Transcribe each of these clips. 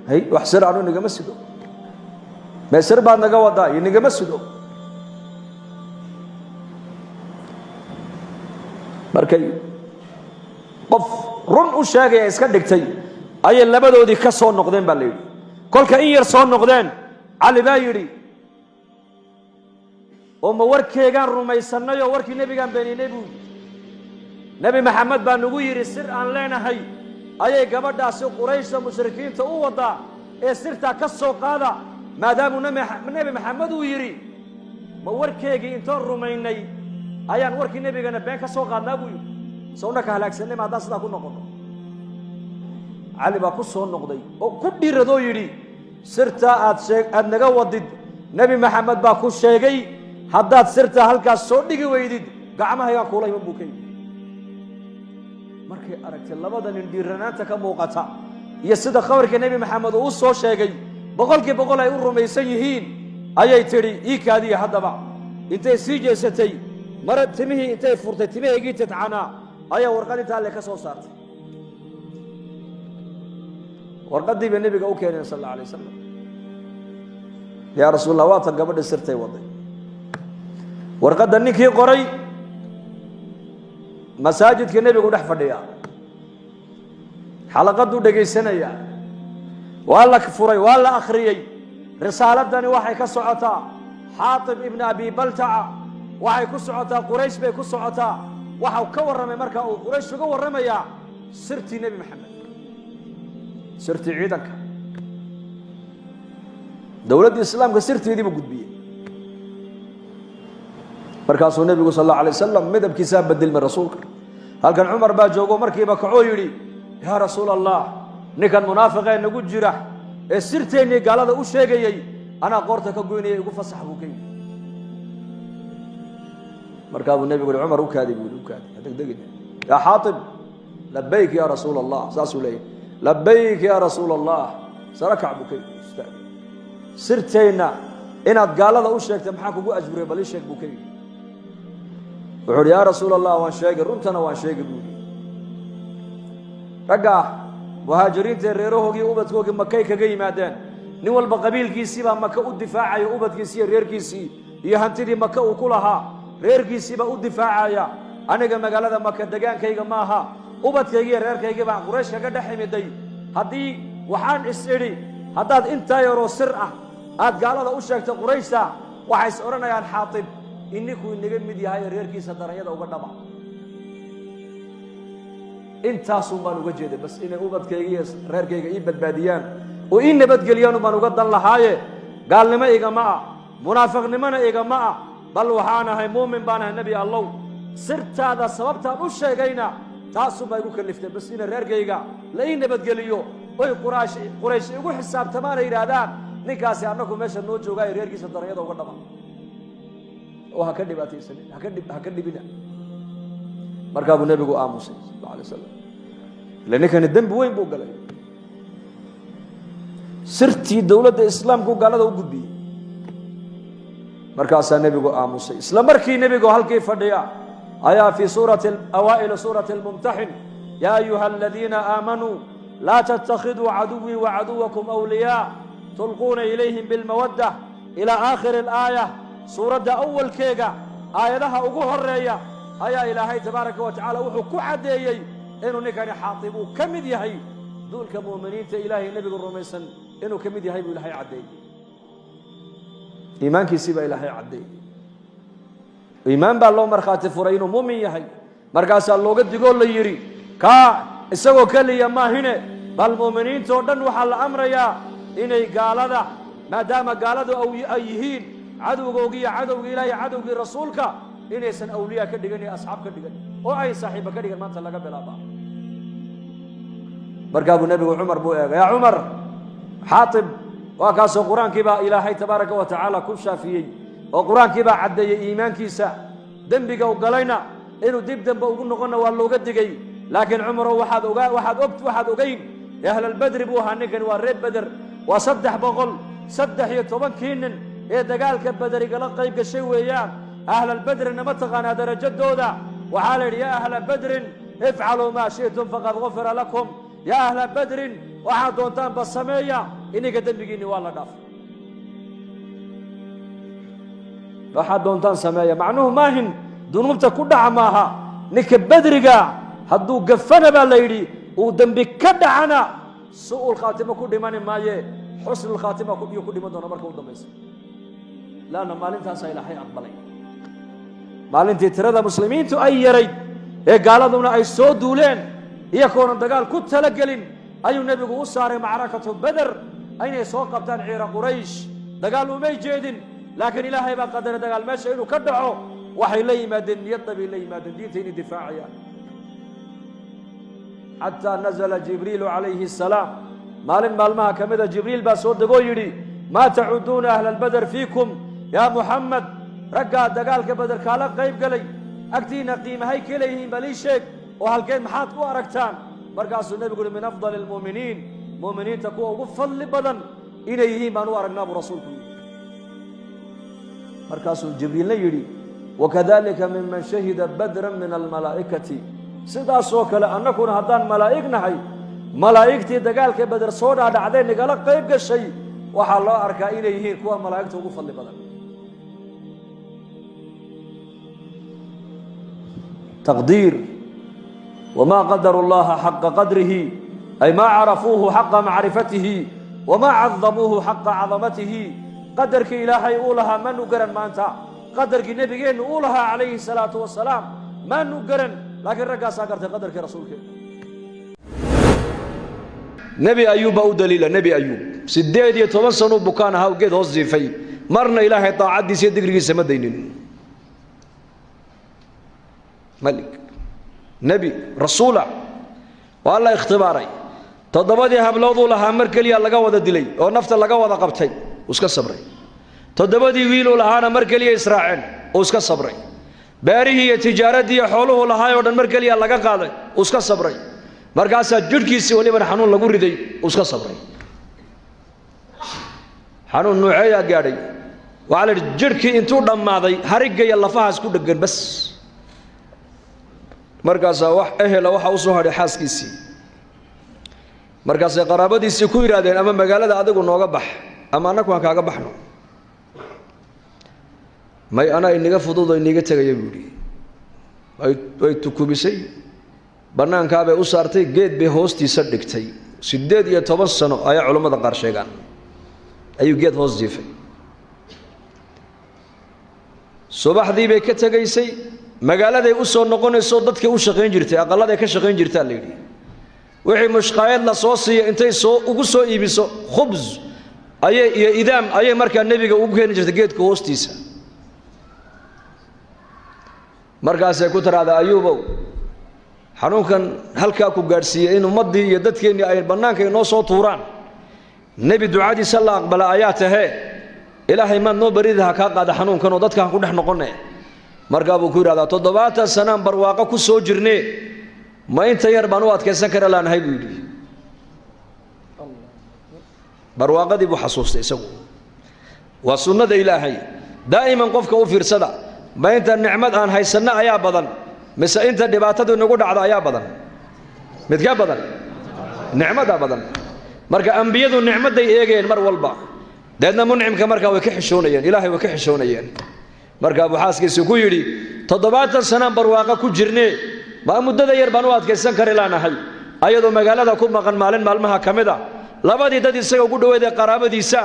هي وحسر عنو نجا مسدو ما يصير بعد نجا وضع ينجا مسدو markay qof run u sheegay iska dhigtay ay labadoodii ka soo noqdeen baa leeyahay kolka in yar soo noqdeen Ali baa yiri oo ma warkeegan rumaysanayo warkii nabigan beeninay buu nabi maxamed baa nagu yiri sir aan leenahay ayay gabadhaasi qurayshta mushrikiinta u wada ee sirta ka soo qaada maadaama nabi maxamed uu yiri ma warkeegi inta rumaynay ayaan warkii nabigana been ka soo qaadnaa buu yiri soona ka halaagsanay maadaama sida ku noqono Ali baa ku soo noqday oo ku dhiirado yiri sirta aad naga wadid nabi maxamed baa ku sheegay haddaad sirta halkaas soo dhigi weydid gacmahayga kuulayma buukay markay aragtay labada nin dhiiranaanta ka muuqata iyo sida khabarka nabi maxamed uu soo sheegay boqolkiiba boqol ay u rumaysan yihiin ayay tiri ii kaadiya haddaba intay sii jeesatay mar timihii intay furtay timihii tadcana ayaa warqad inta alle ka soo saartay warqadii bay nabiga u keenay sallallahu alayhi wasallam yaa rasuulullah waa tan gabadha sirtay waday warqada ninkii qoray masaajidka nabigu dhex fadhiya xalaqadu dhageysanaya waa la furay waa la akhriyay risaaladani waxay ka socotaa Xaatib ibn Abi Balta'a waxay ku socotaa Quraysh bay ku socotaa waxa uu ka waramay marka uu Quraysh uga waramaya sirtii nabi maxamed sirtii ciidanka dawladda islaamka sirteedii buu gudbiyay markaasuu nabigu sallallahu alayhi wasallam midabkiisa bedelmay rasuulka halkan Umar baa joogo markiiba kaco yiri ya rasuulallah ninkan munaafiqeen nagu jira ee sirteeni gaalada u sheegayay ana qoorta ka goynay ugu fasax buu kay markaasuu nabigu Umar u kaadi degdegin ya Xaatib labbayk ya rasuulallah saasulay labbayk ya rasuulallah saraka bukay sirteena inaad gaalada u sheegtay maxaa kugu ajburay bal sheeg bukay wuxuu ya rasuulallah waan sheegay runtana waan sheegay buu raga muhaajiriinta reerahoogii ubadkoogii Makay kaga yimaadeen nin walba qabiilkiisii baa Maka u difaacayo ubadkiisii iyo reerkiisii iyo hantidii Maka uu ku lahaa reerkiisii baa u difaacaya aniga magaalada Maka dagaankayga ma aha ubadkayga iyo reerkayga baa Quraysh kaga dhaximiday hadii waxaan isiri hadaad inta yaro sir ah aad gaalada u sheegtay Qurayshta waxay is oranayaan Xaatib inniku inaga mid yahay reerkiisa darayada uga dhaba intaasoo baan uga jeeday bas inay ubadkayga iyo reerkayga ii badbaadiyaan oo ii nabadgeliyaan baan uga dan lahaaye gaalnimo igama ah munaafiqnimana igama ah bal waxaan ahay muumin baan ahay nabi allah sirtaada sababtaan u sheegayna taasoo baa igu kaliftay bas inay reerkayga la ii nabadgeliyo oo Quraysh igu xisaabtamaan ay yiraahdaan ninkaasi annagu meesha noo joogay reerkiisa darayada uga dhaba oo ha ka dhibaataysan ha ka dhibina markaa buu nabigu aamusay sallallahu alayhi wasallam laakiin dambi weyn buu galay sirtii dawladda islaamku gaalada u gudbiyay markaas nabigu aamusay isla markii nabigu halkii fadhiya ayaa fi surati al-awail surati al-mumtahin ya ayuha alladhina amanu la tattakhidhu aduwwi wa aduwwakum awliya tulquna ilayhim bil mawaddah ila akhir al-ayah suurada awalkeega aayadaha ugu horeeya ayaa ilaahay tabaaraka wa tacaala wuxuu ku cadeeyay inuu ninkani Xaatib uu kamid yahay duulka muuminiinta ilaahay nabiga rumaysan inuu kamid yahay buu ilaahay cadeeyay iimaankiisa baa ilaahay cadeeyay iimaan baa loo marxaati furay inuu muumin yahay markaas looga digo la yiri ka isagoo kaliya maahine bal muuminiinta oo dhan waxa la amrayaa inay gaalada maadaama gaaladu ay yihiin cadowgooga iyo cadowga ilaahay cadowgii rasuulka inaysan awliya ka dhigan iyo asxaab ka dhigan oo ay saaxiibo ka dhigan maanta laga bilaabo markaa buu nabigu Umar buu eegay ya Umar Xaatib waa kaasoo quraankii baa ilaahay tabaaraka wa tacaala ku shaafiyay oo quraankii baa cadeeyay iimaankiisa dambiga uu galayna inuu dib dambe ugu noqono waa looga digay laakiin Umar waxaad ogeyn ahlul badr buu ahaa ninkan waa reer badr waa 313 nin ee dagaalka badriga la qayb gashay weeyaan ahlul badr nama taqaana darajadooda waxa la yiri ya ahlul badr ifcalu ma shi'tum faqad ghufira lakum ya ahlul badr waxaad doontaan ba sameeya iniga dembigiinni waa la dhaaf waxaad doontaan sameeya macnuhu maahin dunuubta ku dhaca maaha ninka badriga hadduu gafana baa la yidhi uu dembi ka dhacana su'ul khaatimo ku dhimani maaye xusnul khaatima iyo ku dhiman doona marka u dambaysa laana maalintaasaa ilaahay aqbalay maalintii tirada muslimiintu ay yarayd ee gaaladuna ay soo duuleen iyagoona dagaal ku talagelin ayuu nebigu u saaray macrakatu badr inay soo qabtaan ciira quraysh dagaal umay jeedin laakiin ilaahay baa qadaray dagaal meesha inuu ka dhaco waxay la yimaadeen niyadda bay la yimaadeen diinta inay difaacayaan xataa nazala jibriilu calayhi asalaam maalin maalmaha ka mida jibriil baa soo degoo yidhi maa tacuduuna ahla albadr fiikum yaa muxamed raggaa dagaalka bader kaala qayb galay agtiina qiimahay ka leeyihiin bal ii sheeg oo halkeed maxaad ku aragtaan markaasuu nebigu uhi min afdali almu'miniin mu'miniinta kuwa ugu fadli badan inay yihiin baan u aragnaa buu rasuulku yidhi markaasuu jibriilna yidhi wakadalika miman shahida badran min almalaa'ikati sidaasoo kale annakuna haddaan malaa'ig nahay malaa'igtii dagaalka bader soo dhaadhacday nagala qayb gashay waxaa loo arkaa inay yihiin kuwa malaa'igta ugu fadli badan تقدير وما قدروا الله حق قدره أي ما عرفوه حق معرفته وما عظموه حق عظمته قدرك إلهي أولها ما نقرن ما أنت قدرك نبيين أولها عليه الصلاة والسلام ما نقرن لكن رقا ساقرت قدرك رسولك نبي أيوب أو دليل نبي أيوب سديد يتوصنوا بكانها وقيد هزي في مرنا إلهي طاعت دي سيدك رقي سمدينين ملك نبي رسوله والله اختباري تضبدي هبلوضو لها مركليا لغا ودا ديلي او نفط لغا ودا قبتي اسكا صبري تضبدي ويلو لهانا مركليا اسراعيل اسكا صبري باريه تجارتي خولو لها او دن مركليا لغا قاداي اسكا صبري markaasa jidhkiisi waliba xanuun lagu riday iska sabray xanuun nuuceeya gaadhay waxa la jidhkii intuu dhamaaday harigaya lafahaas ku dhagan bas markaasa wax ehela waxa uu soo hadhay xaaskiisii markaas qaraabadiisii ku yiraahdeen ama magaalada adigu nooga bax ama anaku aan kaaga baxno may ana inaga fududay inaga tagay buuri ay tukubisay banaanka bay u saartay geed bay hoostiisa dhigtay 18 sano ay culimada qaar sheegaan ayuu geed hoos jiifay subaxdii bay ka tagaysay magaaladay u soo noqonayso dadkii u shaqeyn jirtay aqaladay ka shaqeyn jirtaa leeydi wixii mushqaayad la soo siiyay intay soo ugu soo iibiso khubz ayay iyo idaam ayay markaa nabiga ugu keenin jirtay geedka hoostiisa markaas ay ku tiraada ayuubow xanuunkan halka ku gaarsiiyay in ummadii iyo dadkeenii ay banaanka inoo soo tuuraan nabi ducadiisa la aqbala ayaatahe ilaahay ma noo baridaha ka qaada xanuunkan oo dadka ku dhex noqonay markaa buu ku yiraahdaa 7 sanaan barwaaqo ku soo jirnay ma inta yar baan u adkeysan kara laanahay buu yiri barwaaqadii buu xasuustay isagu waa sunnada ilaahay daa'iman qofka u fiirsada ma inta nicmad aan haysana ayaa badan mise inta dhibaatadu nagu dhacdo ayaa badan mid ka badan nicmada badan marka anbiyadu nicmaday eegeen mar walba dadna muncimka marka way ka xishoonayeen ilaahay way ka xishoonayeen marka abu xaaskiisa ku yiri 7 sano barwaaqo ku jirnay ma muddada yar baan u adkeysan kari laanahay ayadoo magaalada ku maqan maalin maalmaha kamida labadii dad isaga ugu dhaweeday qaraabadiisa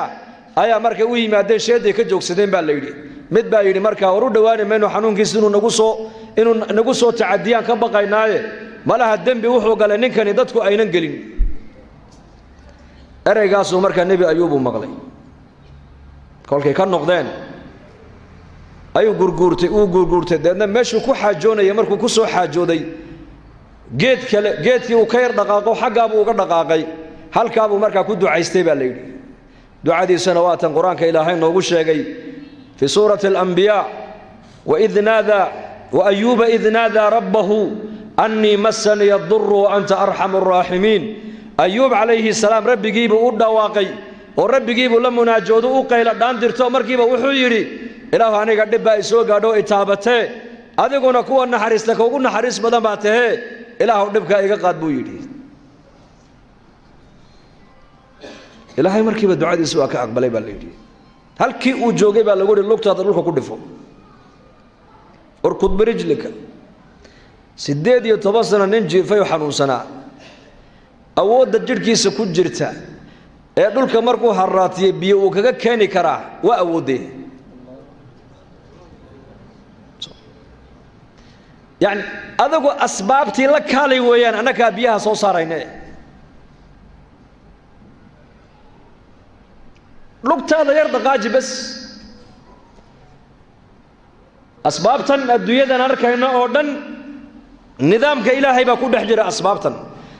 ayaa markay u yimaadeen sheeday ka joogsadeen baa la yiri mid baa yiri marka waru dhawaanay meeno xanuunkiisa inuu nagu soo tacaadiyaan ka baqaynaaye malaha dambi wuxuu galay ninkani dadku aynan gelin ereygaas oo marka nabi ayuub uu maqlay kolkay ka noqdeen ayuu gurgurtay dadna meeshuu ku xaajoonay markuu ku soo xaajooday geedkii uu ka yar dhaqaaqo xaggaaba uga dhaqaaqay halkaaba marka ku ducaystay baa la yiri ducadiisana waa tan quraanka ilaahay noogu sheegay fi suurati al-anbiya wa idh nada wa ayyuba idh nada rabbahu anni massani ad-durru wa anta arhamur rahimin ayyub alayhi salam rabbigiiba u dhawaaqay oo rabbigiiba la munaajoodo u qayla dhaan dirto markiiba wuxuu yiri ilaahu aniga dhibba ay soo gaadho itaabatee adiguna kuwa naxariista ka ugu naxariis badan baa tahay ilaahu dhibka iga qaad buu yiri ilaahay markiiba ducadiisa waa ka aqbalay baa la yidhi halkii uu joogay baa lagu yidhi lugtaada dhulka ku dhifo urkud birijlika 18 sano nin jiifay oo xanuunsanaa awoodda jidhkiisa ku jirta ee dhulka markuu haraatiyay biyo uu kaga keeni karaa waa awoodee يعني أذكر أسبابتي لك هالي ويان أنا كابيها صوصارين لقت هذا يرضى قاجي بس أسبابتا الدنيا نركينا أردن نظام كإلهي بكون حجر أسبابتا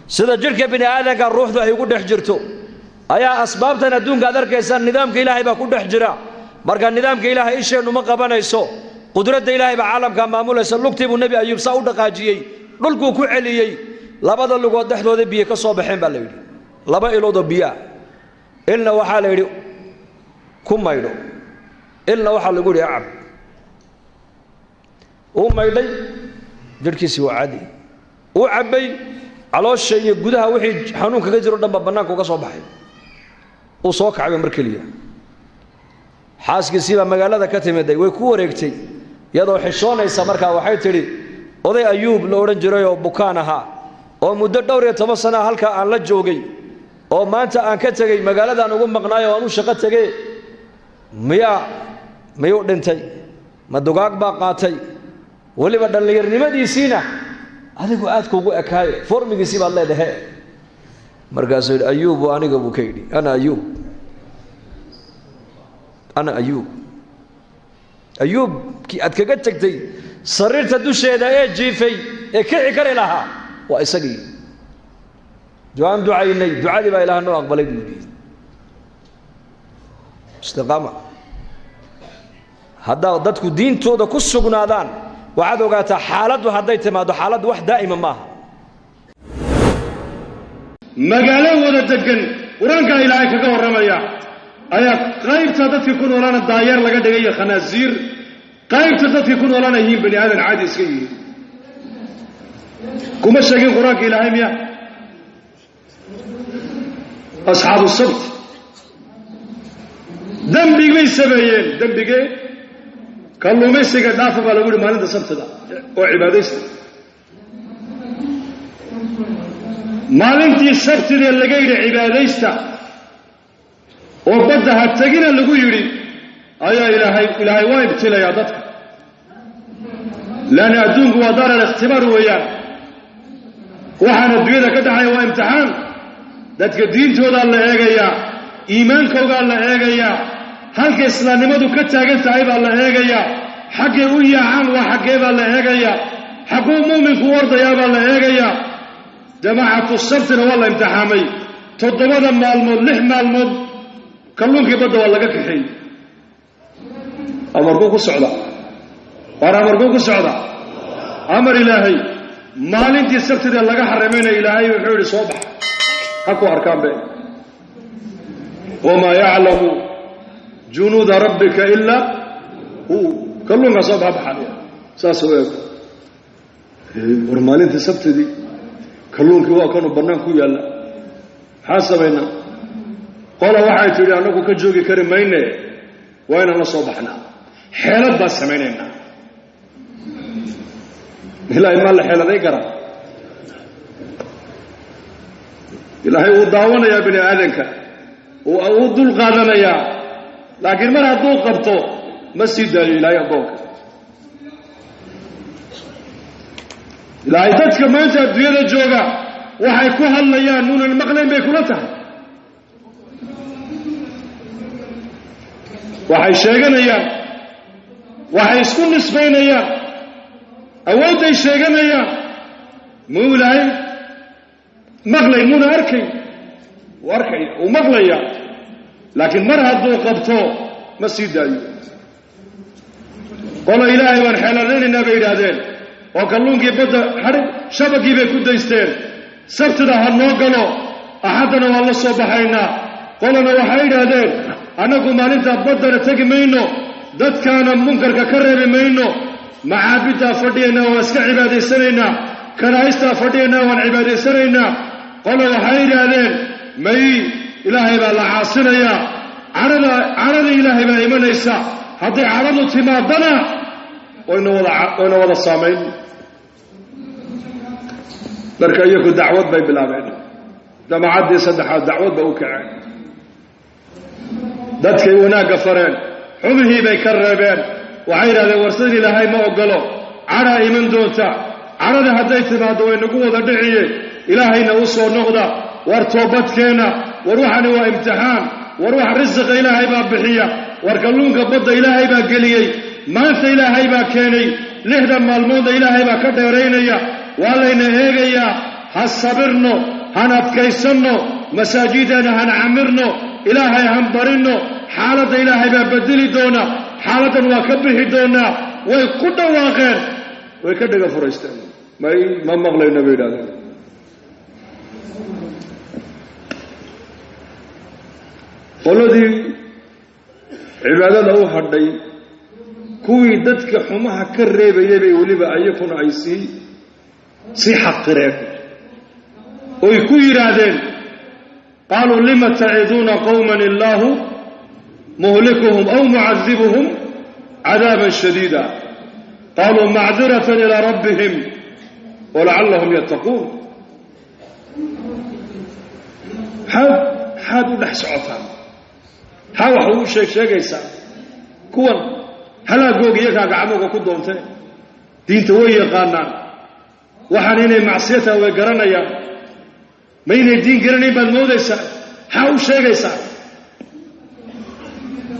سيدا جرك بني آدم كان روح ذا يكون حجرته أيا أسبابتا الدون قادر كيسان نظام كإلهي بكون حجرة مركا النظام كإلهي إيش إنه ما قبنا يسوع قدرة إلهي بعالم كان معمول يسلوك تبو النبي أيوب سعود قاجيي للكو كعليي لبض اللقاء دحدو ذي بيه كصوبحين بالليل لبا إلو ذبيا إلنا وحال يدو كم يدو إلنا وحال يقول يا عب وما يدي جركيسي وعادي وعبي على الشيء يقودها وحي حنون كجزر الدم ببناك وكصوبحين وصوك عبي مركلية حاسك سيبا مقالة كتمة دي ويكوريكتي يدو حشونaysa markaa waxay tiri oday ayuub la oran jiray oo bukaan aha oo muddo dhowr iyo 10 sano halka aan la joogay oo maanta aan ka tagay magaaladan ugu maqnaayo aan u shaqo tagay miya dhintay ma dugaag baa qaatay waliba dhalinyarnimadiisina adigu aad kuugu ekaay formigiisi baad leedahay markaas ayuub aniga buu ka yidhi ana ayuub أيوب كي أتكجت تكتي صريرت دوشة ده جيفي كعي كري لها وأسقي جوان دعائي دعاء لي بإله إنه أقبل يدي استقامة هذا ضدك دين تودا كسر جنادان وعاد وقعت حالات وهديت ما ده حالات واحد دائما ما مقالة ولا تجن ورانك إلهي كجور رميا أيا قايب تدت يكون ورانا الداير لقد جاي خنازير قايب تدت يكون ورانا يهين بني آدم عادي سكين كم الشيء قرانك إلهي ميا أصحاب السبت دم بيجي سبعين دم بيجي كلهم يسقى دافع على قول ما عنده سبت ده وعبادته ما لنتي السبت ده اللي جاي عبادته وبدها تجينا اللي يقولي أيا إلهي وايب تلا يا ضدك لأن أدونك ودار الاختبار وياه وحنا الدنيا كده هاي وامتحان ضدك الدين تودا الله يجيا إيمانك وقال الله يجيا هل كإسلام ما دو كتاجت عيب الله يجيا حق ويا عن وحق الله يجيا حق مؤمن كورد يا الله يجيا جماعة السبت والله امتحامي تضمن المال لحم المال كلهم كبده والله كحي أمركوك السعودة وأنا أمركوك السعودة أمر إلهي ما لنتي السبت دي الله حرمين إلهي وحوري صبح أكو أركان بي وما يعلم جنود ربك إلا هو كلهم صبح بحاليا ساسويك ورما لنتي السبت دي كلهم كانوا برنامكو يالا حاسبينا قال waxay tiri anagu ka joogi kari mayne wayna la soo baxnaa xeelad baa sameeynayna ilaahay ma la xeeladay kara ilaahay uu daawanaya bini aadanka uu dul qaadanaya laakiin mar hadduu qabto ma sii daayo ilaahay adoonka ilaahay dadka maanta adduunyada jooga waxay ku hadlayaan nuunan maqlayn bay kula tahay waxay sheeganayaan waxay isku nisbaynayaan awooday sheeganayaan muulay maqlay muna arkay warkay uu maqlaya laakiin mar hadduu qabto ma sii daayo qolo ilaahay waan xeeladeynayna bay yidhaahdeen oo kalluunkii badda xarig shabagii bay ku daysteen sabtida ha noo galo axaddana waan la soo baxaynaa qolona waxay yidhaahdeen annagu maalinta baddana tegi mayno dadkaana munkarka ka reebi mayno macaabiddaa fadhiyaynaa waan iska cibaadaysanaynaa kanaa'istaa fadhiyaynaa waan cibaadaysanaynaa qolo waxay yidhaahdeen may ilaahay baa la caasinayaa carada ilaahay baa imanaysa hadday caradu timaadana wayna wada saamayn marka iyaku dacwad bay bilaabeen jamacaddii saddexaad dacwad ba u kaceen dadkay wanaagga fareen xumihii bay ka reebeen waxay yidhahdeen warsan ilaahay ma ogolo caraa iman doonta carada hadday timaaddo waynagu wada dhiciye ilaahayna u soo noqda war toobadkeena war waxani waa imtixaan war wax risiqa ilaahay baa bixiya war kalluunka badda ilaahay baa geliyey maanta ilaahay baa keenay 6 maalmooda ilaahay baa ka dheeraynaya waa layna eegayaa ha sabirno han adkaysanno masaajidana han camirno ilaahay han barinno xaaladda ilaahay baa bedeli doona xaaladdan waa ka bixi doonaa way ku dhawaaqeen way ka dhaga furaysteen ma maqlayno bay yidhahdeen qoladii cibaadada u hadhay kuwii dadka xumaha ka reebayay bay weliba ayakuna ay sii xaqireen oy ku yidhaahdeen qaaluu lima taciduuna qowman illaahu muhlikuhum aw mucadibuhum cadaaban shadiida qaaluu macdiratan ilaa rabbihim walacallahum yattaquun maxaad u dhex socotaan maxaa wax ugu sheegaysaa kuwan halaagooga iyakaa gacmooga ku doontee diinta way yaqaanaan waxaan inay macsiyo tahay way garanayaan ma inay diin garanayn baad moodaysaa maxaa u sheegaysaa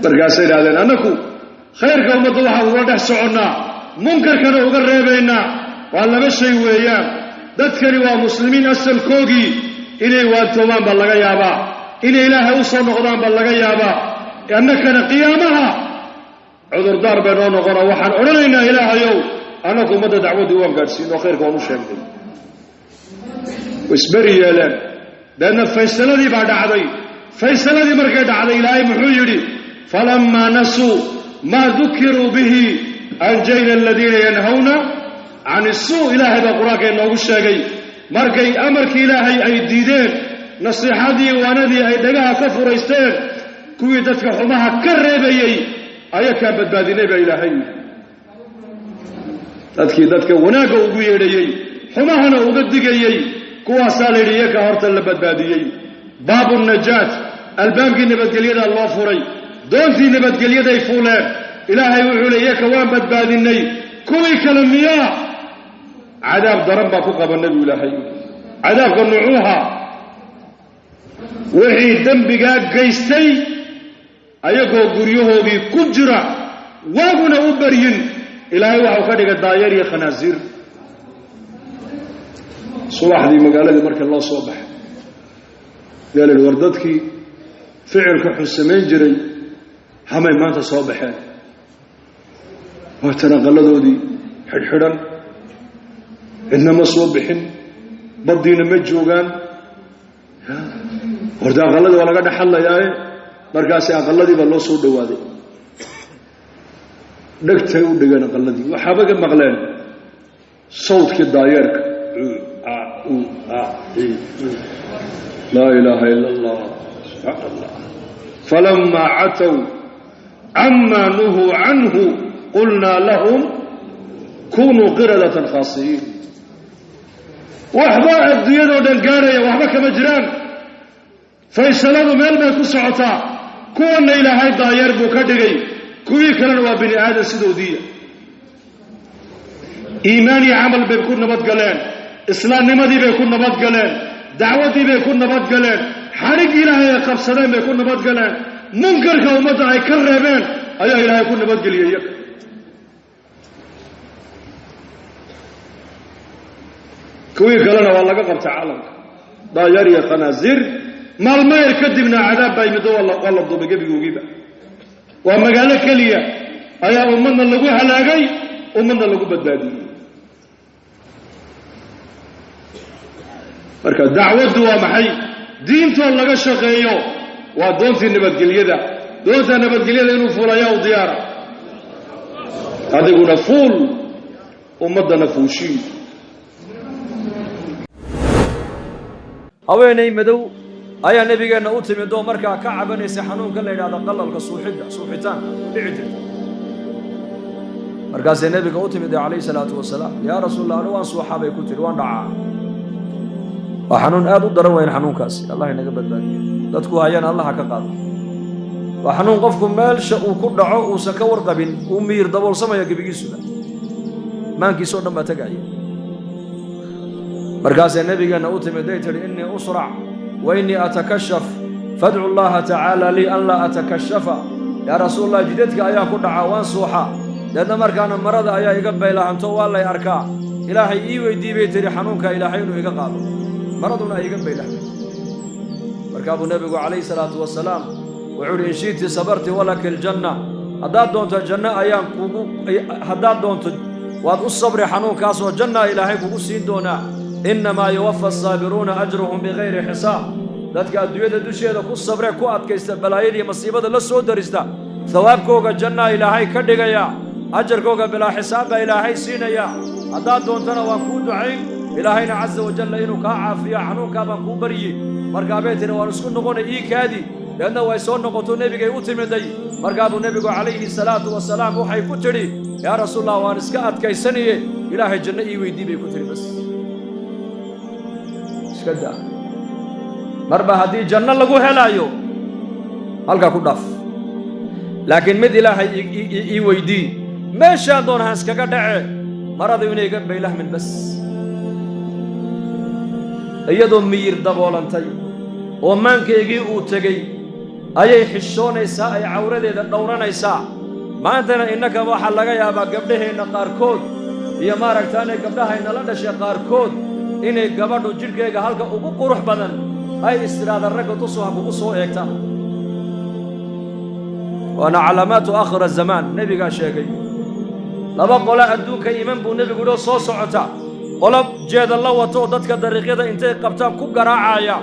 markaasay idhahdeen annaku khayrka ummadda waxaan uga dhex soconnaa munkarkana uga reebaynaa waa 2 shay weeyaan dadkani waa muslimiin asalkoogii inay waantoomaan baa laga yaabaa inay ilaahay u soo noqdaan baa laga yaabaa annakana qiyaamaha cudurdaar bay noo noqona waxaan odhanaynaa ilaahayow annaku ummadda dacwaddii waan gaadhsiin oo khayrka waan u sheegnay isberi yeeleen deedna faysaladii baa dhacday faysaladii markay dhacday ilaahay muxuu yidhi falammaa nasuu maa dukiruu bihi anjayna aladiina yanhawna can isuu ilaahay baa qur-aanka inoogu sheegay markay amarkii ilaahay ay diideen nasiixadii waanadii ay dhagaha ka furaysteen kuwii dadka xumaha ka reebayey ayakaa badbaadinay baa ilaahay yidhi dadkii dadka wanaagga ugu yeedhayey xumahana uga digayey kuwaasaa la yidhi iyakaa horta la badbaadiyey baabu najaat albaabkii nabadgelyadaa loo furay doontii nabadgelyaday fuuleen ilaahay wuxuu leey iyaka waan badbaadinay kuwii kale miyaa cadaab daran baa ku qaba nebigu ilaahay cadaabka nucuuha wixii dembigaa gaystay ayagoo guryahoodii ku jira waaguna u baryin ilaahay waxau ka dhigay daayar iyo khanaasiir subaxdii magaaladii markii loo soo baxay yaa la yidhi war dadkii ficilka xun samayn jiray hamay maanta soo baxeen waa tanaqalladoodii xidhxidhan cidna ma soo bixin baddiina ma joogaan horta aqalladii waa laga dhex hadlayaaye markaasi aqalladii baa loo soo dhowaaday dhegtay u dhigeen aqalladii waxaabaga maqleen sawdkii daayeerka laa ilaaha ila allah subxaana allah falamaa catow camaa nuhuu canhu qulnaa lahum kunuu qiradatan khaasiyiin waxba adduunyadoo dhan gaaraya waxba kama jiraan faysaladu meel bay ku socotaa kuwanna ilaahay daayeer buu ka dhigay kuwii kalena waa bini aadan sidoodiiya iimaan iyo camal bay ku nabadgaleen islaamnimadii bay ku nabadgaleen dacwaddii bay ku nabadgaleen xadhiggii ilaahay ay qabsadeen bay ku nabadgaleen munkarka ummadda ay ka reebeen ayaa ilaahay ku nabadgeliyey iyaga kuwii kalena waa laga qabtay caalamka daayeer iyo khanaasiir maalmayr kadibna cadaab baa yimid oo waa la duubay gebigoogiiba waa magaalo keliya ayaa ummadna lagu halaagay ummadna lagu badbaadiyey marka dacwaddu waa maxay diintoo laga shaqeeyo waa doontii nabadgelyada doonta nabadgelyada inuu fuulayaa u diyaara adiguna fuul ummaddana fuushii haweenay madow ayaa nabigeena u timid oo markaa ka cabanaysa xanuunka la yiraahdo qalalka suuxitaan dhici jirta markaas nabiga u timid calayhi salaatu wasalaam yaa rasuul allah waan suuxabay ku tiri waan dhacaa waa xanuun aad u daran weyn xanuunkaasi allah inaga badbaadiyo dadku hayaan allah ka qaado waa xanuun qofku meelsha uu ku dhaco uusan ka warqabin uu miir daboolsamaya gebigiisuba maankiisoo dhan baa tagaaya markaasee nabigeena u timid ay tidhi innii usrac wa innii atakashaf fadcu allaha tacaala lii an laa atakashafa yaa rasuulallah jidadka ayaan ku dhacaa waan suuxa deedna markaana marada ayaa iga baylahanto waa lay arkaa ilaahay ii weydii bay tidhi xanuunka ilaahay inuu iga qaado maraduna ay iga baylahmay markaa buu nebigu calayhi salaatu wasalaam wuxuu uhi in shi'ti sabarti walaka aljanna haddaad doonto janno ayaan kugu haddaad doonto waad u sabri xanuunkaasoo jannaa ilaahay kugu siin doonaa innamaa yuwaffa asaabiruuna ajruhum bikayri xisaab dadka adduunyada dusheeda ku sabre ku adkaysta balaayadiiyo masiibada la soo darista sawaabkooga jannaa ilaahay ka dhigaya ajarkooga bilaa xisaab baa ilaahay siinaya haddaad doontana waan kuu ducayn ilaahayna caza wajalla inuu kaa caafiya xanuunkaa baan kuu baryi markaa bay tiri waan isku noqonay ii kaadi deedna way soo noqoto nebigay u timiday markaa buu nebigu calayhi salaatu wasalaam waxay ku tidhi yaa rasuulallah waan iska adkaysanaye ilaahay janno ii weydii bay ku tidhi bas iska daa marba haddii janno lagu helaayo halkaa ku dhaaf laakiin mid ilaahay ii weydii meeshaan doon ha iskaga dhace maradu inay iga baylahmin bas iyadoo miyir daboolantay oo maankaygii uu tegey ayay xishoonaysaa ay cawradeeda dhowranaysaa maantana innaka waxaa laga yaabaa gabdhaheenna qaarkood iyo maaragtaanay gabdhahaynala dhashay qaarkood inay gabadhu jidhkayga halka ugu qurux badan ay istiraada ragga tusuha kugu soo eegtaan waana calaamaatu aakhira zamaan nebigaa sheegay laba qole adduunka iman buu nebigu idhoo soo socota qolo jeeda la wato dadka dariiqyada intay qabtaan ku garaacaya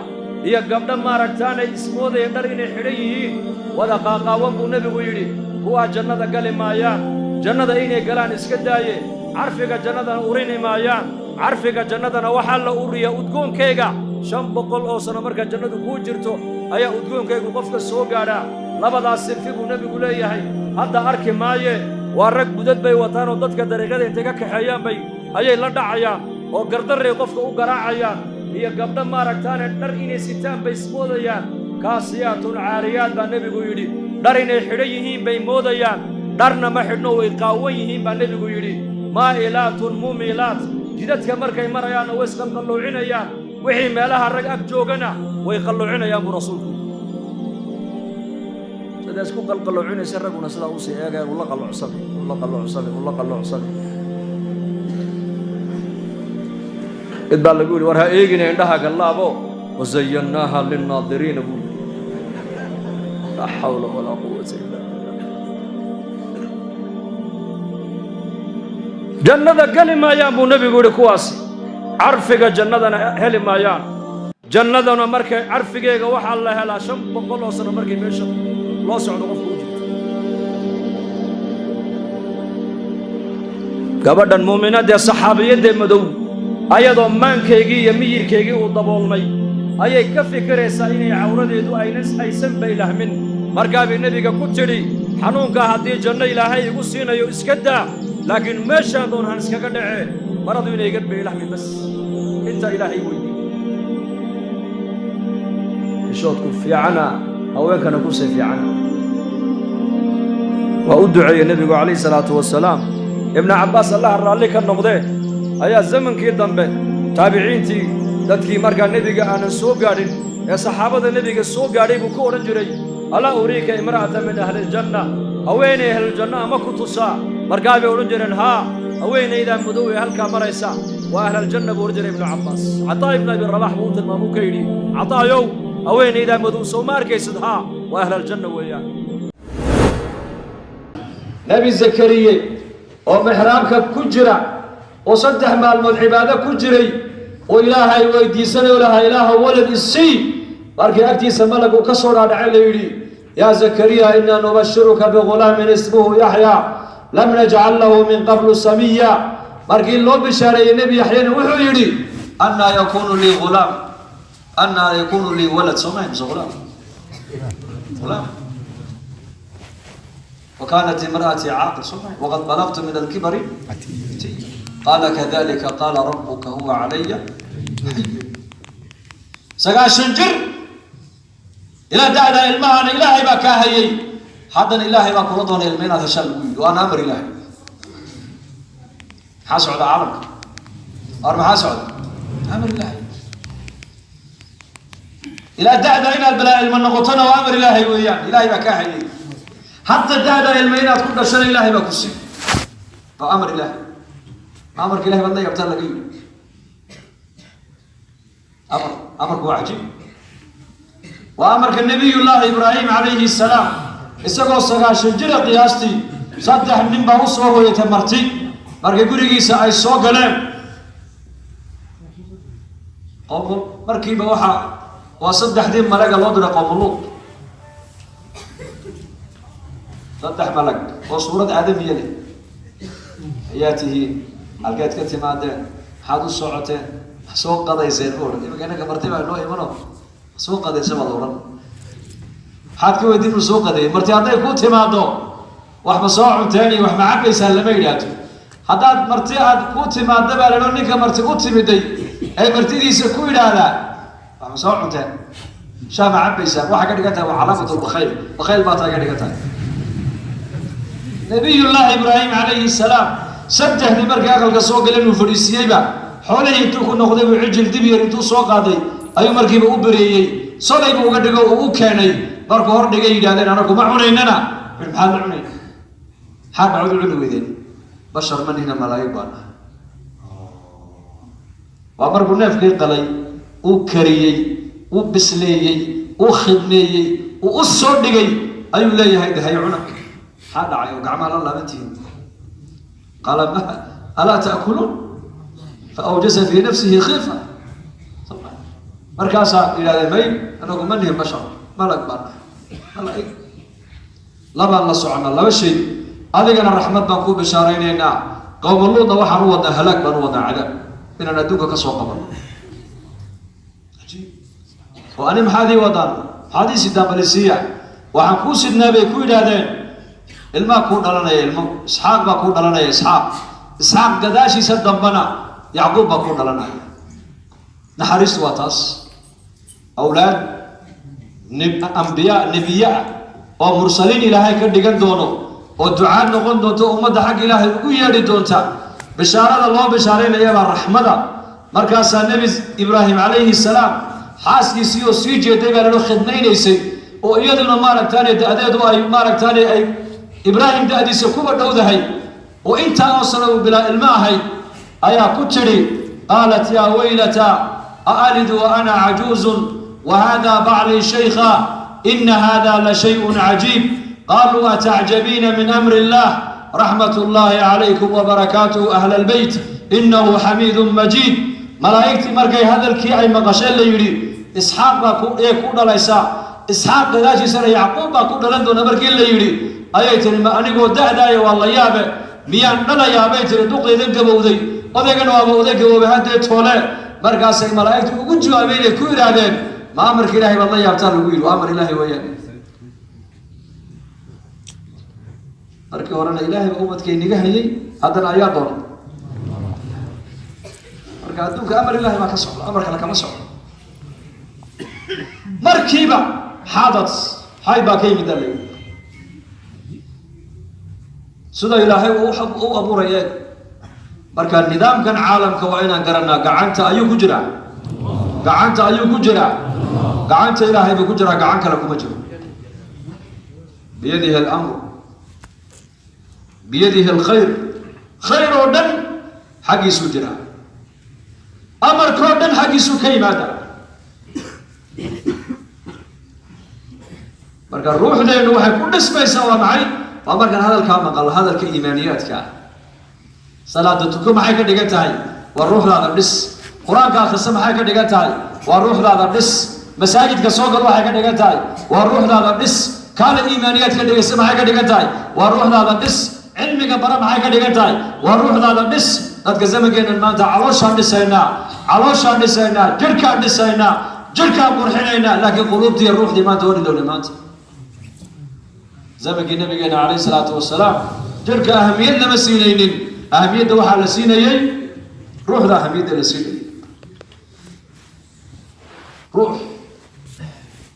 iyo gabdha maaragtaanay ismoodaya dhar inay xidhan yihiin wada qaaqaawan buu nebigu yidhi kuwaa jannada gali maayaan jannada inay galaan iska daaye carfiga jannadana urini maayaan carfiga jannadana waxaa la uriya udgoonkayga 500 oo sano markaa jannadu kuu jirto ayaa udgoonkaygu qofka soo gaadhaa labadaas sinfi buu nebigu leeyahay hadda arki maaye waa rag budad bay wataan oo dadka dariiqyada intay ka kaxeeyaan bay ayay la dhacayaan oo gardarray qofka u garaacayaan iyo gabdha maaragtaane dhar inay sitaan bay ismoodayaan kaasiyaatun caariyaad baa nebigu yidhi dhar inay xidhan yihiin bay moodayaan dharna ma xidhno way qaawan yihiin baa nebigu yidhi maa'ilaatun muumilaat jidadka markay marayaanna way isqalqalloocinayaan wixii meelaha rag ag joogana way qalloocinayaan buu rasuulku sidaas ku qalqalloocinaysa ragguna sidaa usii eegayaan ula qalloocsanay إذ بالقول ورها إيجنا عندها قلابو وزيناها للناظرين بول لا حول ولا قوة إلا بالله جنة قال ما يا أبو نبي يقول كواسي عرفك جنة هل ما يا جنة مركي عرفك وح الله هلا شم بقول وصل مركي مش لا سعد غفور قبل المؤمنات يا صحابيين دم مدو ayadoo maankaygii iyo miyirkaygii uu daboolmay ayay ka fikiraysaa inay cawradeedu aysan baylahmin markaa bay nebiga ku tidhi xanuunkaa haddii janno ilaahay igu siinayo iska daa laakiin meeshaan doon han iskaga dhace maradu inay iga baylahmin bas intaa ilaahay weydii ishoodku fiicana haweenkana ku sii fiicana waa u duceeyey nebigu calayhi salaatu wasalaam ibnu cabbaas allah raalli ka noqdee ayaa zamankii dambe taabiciintii dadkii markaa nebiga aanan soo gaadhin ee saxaabada nebiga soo gaadhay buu ku odhan jiray alaa uriika imra'ata min ahli aljanna haweenay ahluljanna ama ku tusaa markaa bay odhan jireen haa haweenaydaa madow ee halkaa maraysa waa ahlaljanna buu odhan jiray ibnu cabbaas cataa ibnu abi rabax buu u tilmaamuu ka yidhi cataayow haweenaydaa madow soo ma arkaysid haa waa ahlaljanna weeyaan nebi zakariye oo mixraabka ku jira وصدح مع المدعبادة كجري وإلهي ويديسني ولها إله ولد السي بارك أكتي سملك وكسر على عليلي يا زكريا إنا نبشرك بغلام اسمه يحيى لم نجعل له من قبل سميا بارك الله بشاري النبي يحيى وحيري أن يكون لي غلام أن يكون لي ولد سمعين غلام غلام وكانت امرأتي عاقل سمعين وقد بلغت من الكبر قال كذلك قال ربك هو علي سقاشن جر إلى دعنا المعنى إلهي بكاهي حتى إلهي بكرضون المينة تشل وأنا أمر إلهي حاسعد عالمك أرمى حاسعد أمر إلهي إلى دعنا إلى البلاء المنغطنا وأمر إلهي ويان إلهي بكاهي حتى دعنا المينة كل شر إلهي بكسي فأمر إلهي أمرك إلهي بدنا يبتل لقيه أمرك هو عجيب وأمرك النبي الله إبراهيم عليه السلام إسقوا سقاش الجرة قياستي صدح من بوص وهو يتمرتي مرك يقولي سأي سوق لهم قوم مركي بوحة وصدح دين ملك الله دون قوم لوط صدح ملك وصورة آدم يلي ياته halkeed ka timaadeen maxaad u socoteen soo qadayseen oran imika inaga marti baa loo imano soo qadaysa wada oran maxaad ka weydiin u soo qaday marti hadday ku timaado wax ma soo cunteen iyo wax ma cabaysaa lama yidhaahdo haddaad marti aad ku timaado baa ladho ninka marti u timiday ay martidiisa ku yidhaahdaa wax ma soo cunteen shaa ma cabaysaa waxa ka dhigan tahay waa calaamatu lbakhayl bakhayl baa taa ka dhigan tahay nabiyullaahi ibraahim calayhi salaam saddexdii markii aqalka soo galeen uu fadhiisiyeyba xoolihii intuu ku noqday buu cijil dib yar intuu soo qaaday ayuu markiiba u bereeyey solay buu uga dhigo uu u keenay markuu hor dhigay yidhahdeen anagu ma cunaynana maxaad ma cunayn maxaad bacud u cuni weydeen bashar manina malaa'ig baan ah waa markuu neefkii qalay uu kariyey uu bisleeyey uu khidmeeyey uu u soo dhigay ayuu leeyahay dahay cuna maxaa dhacay oo gacmaha la laabantihiin قال ألا تأكلون فأوجس في نفسه خيفة مركاسا إلى المين أنا أقول من هم بشر ملك بار ملائك لما الله سبحانه الله شيء هذه كان الرحمة بنكو بشاريننا قوم اللوط وحن وضع هلاك بن وضع عذاب إن ندوك كسوق قبر وأنا محاذي وضع هذه سيدنا بلسية وحنكو سيدنا بيكو إلى الماء كون لنا الماء إسحاق ما كون لنا إسحاق قداشي سدم بنا يعقوب ما كون لنا نحرس واتاس أولاد أنبياء نبياء ومرسلين إلى هاي كردقان دونو والدعاء نقول دونتو أمد حق إلهي ويالي دونتا بشارة الله بشارين أيام الرحمة مركز النبي إبراهيم عليه السلام حاسكي سيو سيجي ديبا لنو خدمين يسي وإيادنا مارك تاني دأدادو أي مارك تاني أي إبراهيم دادي سكوبة دودة هاي وإنت أوصلوا بلا الماء هاي أيا كتري قالت يا ويلتا أألد وأنا عجوز وهذا بعلي شيخا إن هذا لشيء عجيب قالوا أتعجبين من أمر الله رحمة الله عليكم وبركاته أهل البيت إنه حميد مجيد ملائكة مرقي هذا الكي أي مقاشل ليري إسحاق يكون ليس إسحاق لاجي سنة يعقوب يكون لندو نبرقي ليري أيتني ما أنا قلت دعنا والله يابا ميان نلا يابا ترى دقي ذنك بودي وذاك نواب وذاك وبهذا التولى مركز الملائكة وجوا بين كل هذا ما أمر إلهي والله يبتل ويل وأمر إلهي وياه مركز ورانا إلهي وأمت كي نجاهي هذا الآيات دون مركز دوك أمر إلهي ما كسر أمر كلا كما سر مركبة حادث هاي باكي مدلل سيدا إلهي أو أبو ريال مركا النظام كان عالم كوائنا قرنا قعنت أيو كجرا قعنت أيو كجرا قعنت إلهي بكجرا قعنك لكم أجر بيده الأمر بيده الخير خير ودن حقي سجرا أمر كودن حقي سكي ماذا مركا الروح لأنه وحي كل اسمه يسوى معي وأمر كان هذا الكلام قال هذا الإيمانيات كان صلاة تكون حاجة دقتها والروح لا بس قرآن كان خصم حاجة دقتها والروح لا بس مساجد كسوق الروح حاجة دقتها والروح لا بس كان الإيمانيات كان يسمى حاجة دقتها والروح لا بس علمك برام حاجة دقتها والروح لا بس هذا زمان كان المانتا علوش عند سينا علوش عند سينا جرك عند سينا jirkaan qurxinaynaa laakiin quluubtii ruuxdii maanta wari dowle maanta zamankii nabigeena calayhi salaatu wasalaam jirka ahamiyad lama siinaynin ahamiyadda waxaa la siinayey ruuxda ahamiyadda la siinayay ruux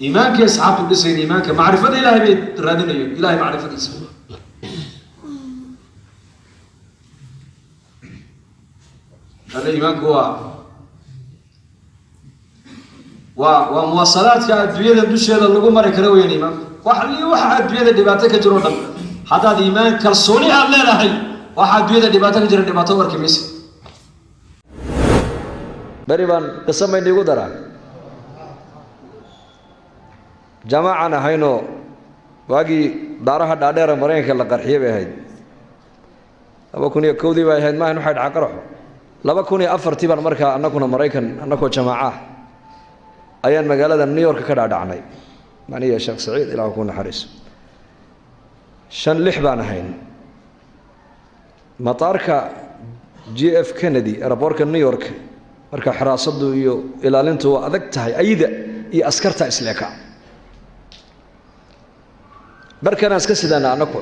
iimaankii asxaabtu dhisayn iimaanka macrifada ilaahay bay raadinayeen ilaahay macrifadiisa هذا إيمانك waa muwaasalaadka adduunyada dusheeda lagu mari karo weyn iimaan waxa adduunyada dhibaato ka jiro dhan hadaad iimaan kalsooni aad leedahay waxa adduunyada dhibaato ka jira dhibaato warkiisa bari baan qasamay igu dara jamaacana hayno waagi daaraha dhaadheer Mareykanka la qarxiyay bay ahayd 2001 bay ahayd maahan waxa dhaca qaraxo 2004 baan markaa annaguna Mareykan annagoo jamaaca ayaan magaalada New York ka dhaadhacnay maniya Sheekh Saciid ilaa ku naxariis 5-6 baan ahayn mataarka JF Kennedy airportka New York marka xiraasadu iyo ilaalintu waa adag tahay ayda iyo askarta isleeka barkana iska sidana anako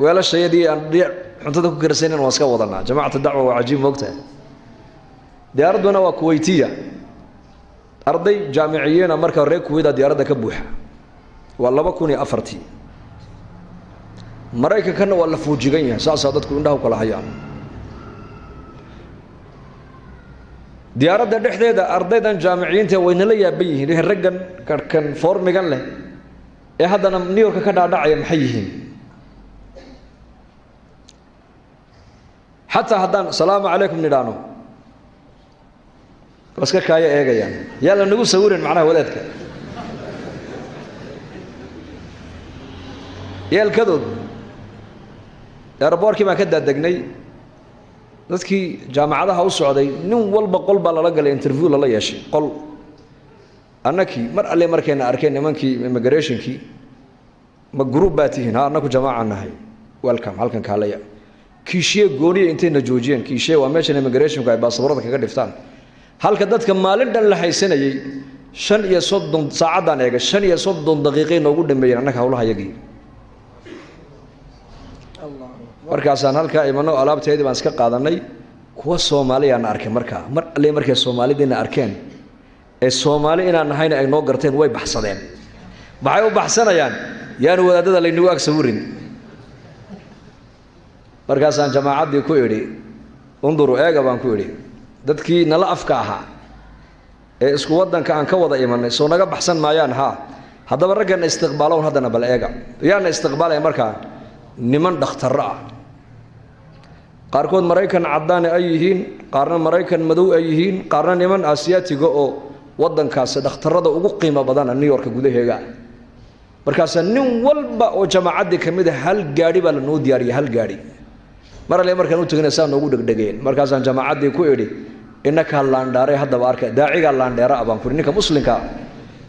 weelashayadii aan cuntada ku karsaneen waa iska wadanaa jamaacada dacwa waa cajiib moogtahay diyaaraduna waa Kuwaitiya arday jaamiciyiina marka reer Kuwait diyaaradda ka buuxa waa 2004 Mareykankana waa la fuujigan yahay saas dadku indhaha kala hayaan diyaaradda dhexdeeda ardaydan jaamiciyiinta wayna la yaaban yihiin raggan kan formigan leh ee haddana New York ka dhaadhacaya maxay yihiin حتى هدان السلام عليكم ندانو بس كايا ايغيان يلا نغو سويرن معناها ولادك يا الكدود ايربوركي ما كدا دغني dadkii jaamacadaha u socday nin walba qolba la galay interview la yeeshay qol annaki mar alle markayna arkeen nimankii immigrationkii ma group baatihin ha annaku jamaaca nahay welcome halkan kaalaya kiishiye gooniye intayna joojiyeen kiishiye waa meesha immigration ay baasaboorada kaga dhiftaan halka dadka maalin dhan la haysanayay 35 saacadan eega 35 daqiiqo noogu dhameeyeen annaka hawlaha yagii markaasaan halka imano alaabteedii baan iska qaadanay kuwa Soomaaliyeed arkay markaa mar alle markay Soomaaliyeedna arkeen ee Soomaali inaan nahayna ay noo garteen way baxsadeen maxay u baxsanayaan yaan wadaadada laynagu ag sawirin markaasaan jamaacadii ku idhi unduru eega baan ku idhi dadkii nala afka ahaa ee isku wadanka aan ka wada imanay soo naga baxsan maayaan ha haddaba raggan istiqbaaloon haddana bal eega yaana istiqbaalay markaa niman dhakhtar ah qaarkood Mareykan cadaan ay yihiin qaarna Mareykan madow ay yihiin qaarna niman Aasiyaatiga oo wadankaas dhakhtarada ugu qiimo badan New York gudaheega markaas nin walba oo jamaacadii kamid ah hal gaari baa la noo diyaariyay hal gaari marale markaan u tagnaysaa noogu dhagdhageen markaasaan jamaacadii ku idhi innaka laandhaare haddaba arka daaciga laandheera baan ku ninka muslimka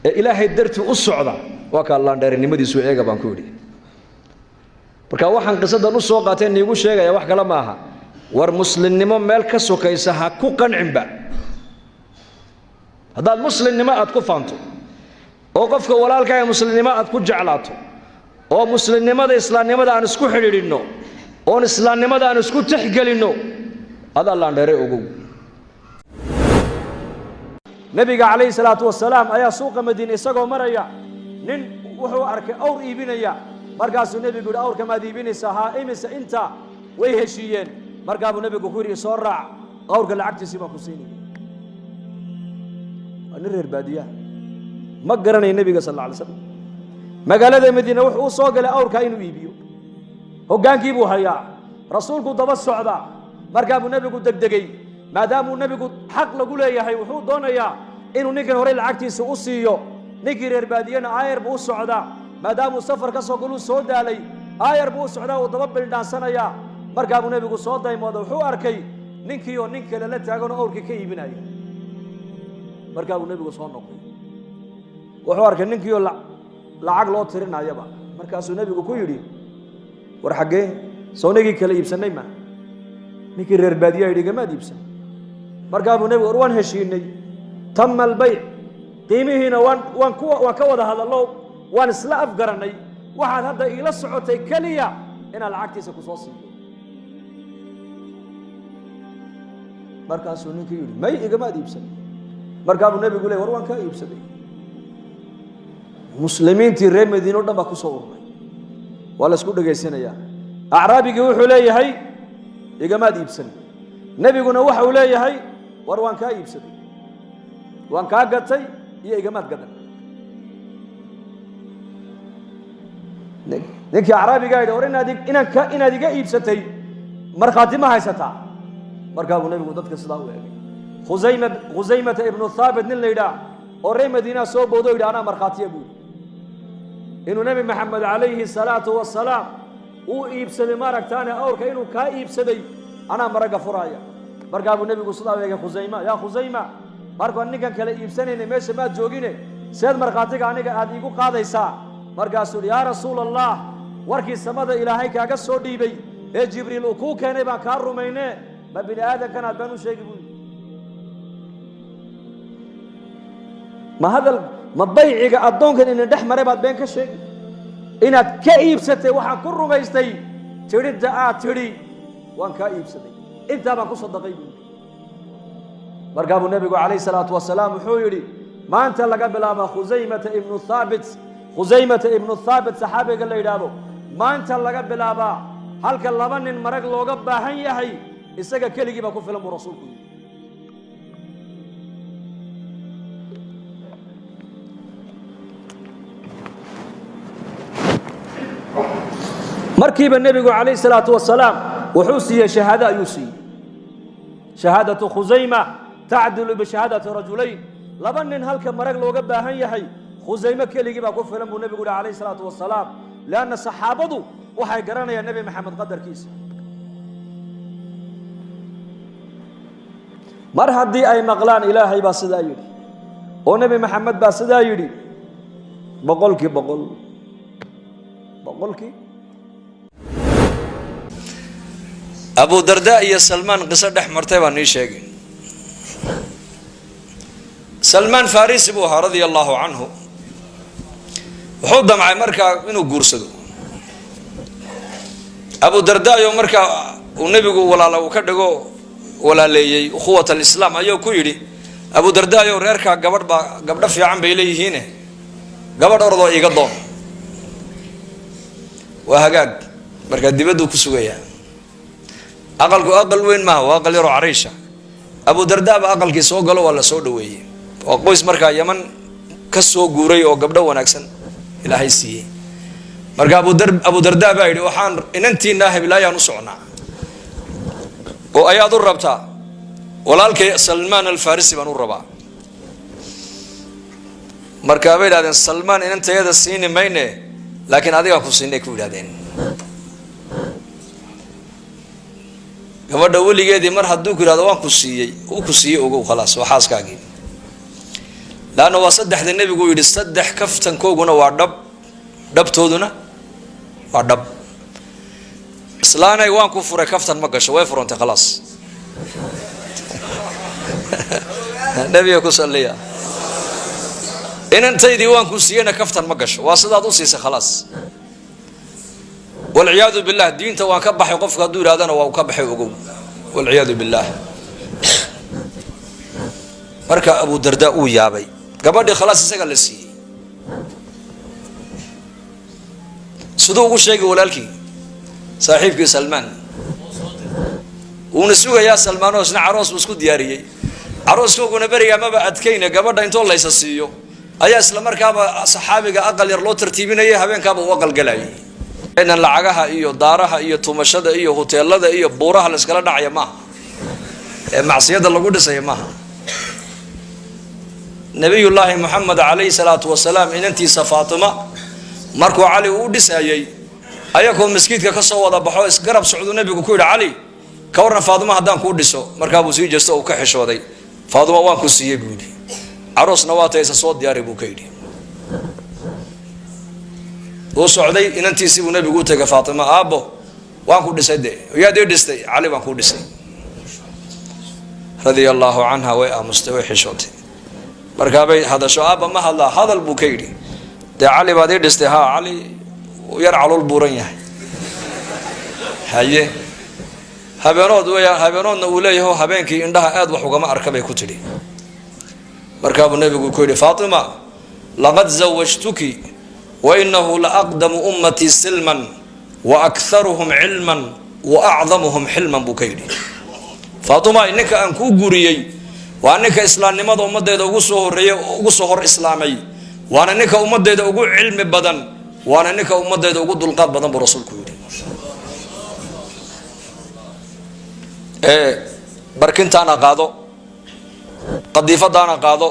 ee ilaahay dartii u socda waa ka laandheerinimadiisu eega baan ku idhi marka waxaan qisadan u soo qaateen iigu sheegaya wax kala maaha war muslimnimo meel ka sokaysa ha ku qancinba hadaad muslimnimo aad ku faanto oo qofka walaalka ee muslimnimo aad ku jeclaato oo muslimnimada islaamnimada aan isku xiriirino oo islaamnimada aan isku tixgelino adaa laandheere ogow nabiga calayhi salaatu wasalaam ayaa suuqa madiina isagoo maraya nin wuxuu arkay awr iibinaya markaasuu nabigu yidhi awrka maad iibinaysaa haa imisa inta way heshiiyeen markaabuu nabigu ku yidhi soo raac awrka lacagtiisii baan ku siinaya waa nin reer baadiya ma garanay nabiga sal alla alay slam magaalada madiina wuxuu u soo galay awrka inuu iibiyo hoggaankii buu hayaa rasuulku daba socda markaabuu nabigu degdegay maadaamuu nabigu xaq lagu leeyahay wuxuu doonayaa inuu ninkan hore lacagtiisa u siiyo ninkii reer baadiyana aayar buu u socdaa maadaamuu safar ka soo galuu soo daalay aayar buu u socdaa uu daba bildhaansanayaa markaabuu nabigu soo daymooda wuxuu arkay ninkii oo nin kale la taaganoo awrkii ka iibinaya markaabuu nabigu soo noqday wuxuu arkay ninkii oo lacag loo tirinayaba markaasuu nabigu ku yidhi war xaggee soonigii kale iibsanay ma ninkii reer baadiya yidhi gamaad iibsan markaabuu nabigu war waan heshiinay تم البيع قيمهنا وان كوضا هذا الله وان اسلا افقرني واحد هذا الى سعوتي كليا ان العكس كسوسي markaasuu ninkii yidhi may igamaad iibsan markaabuu nebigu leey war waan kaa iibsaday muslimiintii reer madiina oo dhan baa ku soo urmay waa la isku dhageysanayaa acraabigii wuxuu leeyahay igamaad iibsan nebiguna waxa uu leeyahay war waan kaa iibsaday waan kaa gatay iyo igamaad gadan ninkii acraabigaa yidhi war inaad iga iibsatay markhaati ma haysataa markaabuu nebigu dadka sidaa u eegay khusaymata ibnu thaabit nin la yidhaah oo reer madiinaa soo boodo yidhi anaa markhaatiya buu yidhi inuu nebi maxamed calayhi salaatu wasalaam uu iibsaday maaragtaane awrka inuu kaa iibsaday anaa maragga furaaya markaabuu nebigu sidaa u eegay khusayma yaa khusayma markaan ninkan kale iibsanaynay meesha maad joogine seed markhaatiga aniga aad iigu qaadaysaa markaasuu yidhi yaa rasuula allah warkii samada ilaahay kaaga soo dhiibay ee jibriil uu kuu keenay baan kaa rumayne ما بني آدم كان عبانو شيء يقول ما هذا ما بيعك أدون كان إن دح مريبات بينك شيء إن كئيب ستة وحن كل ما يستي تريد دعاء تري وان كئيب ستة أنت ما كنت صدقي مرقاب النبي عليه الصلاة والسلام حولي ما أنت لقى بلا ما خزيمة ابن الثابت صحابي قال لي دابو ما أنت لقى بلا ما هل كان لمن مرق لوقب باهي هي isaga keligii baa ku filan buu rasuulku yidhi markiiba nebigu calayhi salaatu wasalaam wuxuu siiyey shahaado ayuu siiyey shahaadatu khusayma tacdilu bishahaadati rajulayn laba nin halka marag looga baahan yahay khusayme keligii baa ku filan buu nebigu yidhi calayhi salaatu wasalaam lianna saxaabadu waxay garanayaan nebi maxamed qadarkiisa mar haddii ay maqlaan ilaahay baa sidaa yidhi oo nebi maxamed baa sidaa yidhi boqolkii abu darda iyo salmaan qiso dhex martay baan ii sheegay salmaan farisi buu ahaa radia allahu canhu wuxuu damcay markaa inuu guursado abu darda iyo markaa uu nebigu walaala uu ka dhigo walaaleeyay ukhuwat alislaam ayuu ku yidhi abu darda ayow reerkaa gabdho fiican bay leeyihiine gabadh ordoo iga doon waa hagaag markaa dibadduu ku sugayaa aqalku aqal weyn maaha waa aqal yaroo cariisha abu darda ba aqalkii soo galo waa la soo dhaweeyey waa qoys markaa yaman ka soo guuray oo gabdho wanaagsan ilaahay siiyey marka abu darda baa yidhi waxaan inantiinaa heblaayaan u socnaa oo ayaad u rabtaa walaalkay salmaan alfarisi baan u rabaa markaa bay yidhahdeen salmaan inantayada siini mayne laakiin adigaa ku siinay ku yidhahdeen gabadha weligeedii mar hadduu ku yidhahdo waan ku siiyey uu ku siiyey ogow khalaas waa xaaskaagii laanna waa saddexda nebigu yidhi saddex kaftankooguna waa dhabtooduna waa dhab islaanay waan ku furay kaftan ma gasho way furantay khalaas nebiga ku salliya inantaydii waan ku siiyeyna kaftan ma gasho waa sidaad u siisay khalaas walciyaadu billah diinta waan ka baxay qofka hadduu yidhahdana waa uu ka baxay ogow walciyaadu billah marka abu darda uu yaabay gabadhii khalaas isaga la siiyey siduu ugu sheegay walaalkii saaxiibkii salmaan wuuna sugayaa salmaan oo isna caroos buu isku diyaariyey carooskooguna berigaa maba adkayna gabadha intoo laysa siiyo ayaa isla markaaba saxaabiga aqal yar loo tartiibinayay habeenkaaba u aqal galayay inan lacagaha iyo daaraha iyo tumashada iyo hoteelada iyo buuraha la iskala dhacaya maaha ee macsiyada lagu dhisaya maaha nabiyullaahi moxamed calayhi salaatu wasalaam inantiisa faatima markuu cali uu dhisayay ayagoo masjidka ka soo wada baxo isgarab socdu nabigu ku yidhi cali ka warran faatima haddaan kuu dhiso markaabuu sii jeesto uu ka xishooday faatima waan ku siiyey buu yidhi caroosna waa taysa soo diyaari buu ka yidhi uu socday inantiisii buu nabigu u tegay faatima aabbo waan ku dhisay de yaad ii dhistay cali baan kuu dhisay radia allaahu canha way aamustay way xishootay markaabay hadasho aabba ma hadlaa hadal buu ka yidhi dee cali baad ii dhistay haa cali yar calool buuran yahay haye habeenoodna uu leeyaho habeenkii indhaha aad wax ugama arka bay ku tidhi markaabuu nebigu ku yidhi faatima laqad zawajtuki wa inahu la aqdamu ummatii silman wa akharuhum cilman wa acdamuhum xilman buu ka yidhi faatima ninka aan kuu guuriyey waa ninka islaamnimada ummaddeeda ugu soo horeeyey ugu soo hor islaamay waana ninka ummaddeeda ugu cilmi badan waana ninka ummaddeeda ugu dulqaad badan buu rasuulku yidhi barkintaana qaado qadiifadaana qaado